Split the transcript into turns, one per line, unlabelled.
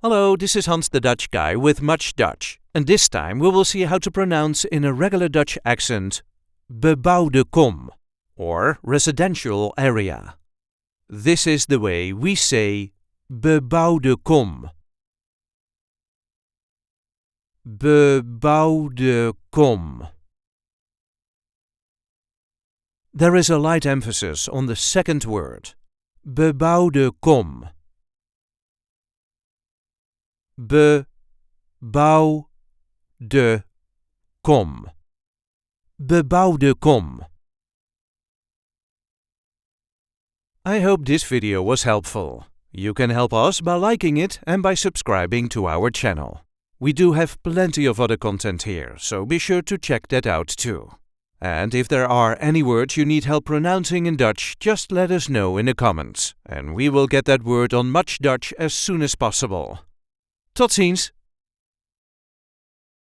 Hello, this is Hans the Dutch guy with Much Dutch, and this time we will see how to pronounce in a regular Dutch accent BE-BOUWDE KOM, or residential area. This is the way we say BE-BOUWDE KOM. BE-BOUWDE KOM. There is a light emphasis on the second word, BE-BOUWDE KOM. BE-BOUWDE KOM. BE-BOUWDE KOM. I hope this video was helpful. You can help us by liking it and by subscribing to our channel. We do have plenty of other content here, so be sure to check that out too. And if there are any words you need help pronouncing in Dutch, just let us know in the comments, and we will get that word on Much Dutch as soon as possible. Tot ziens!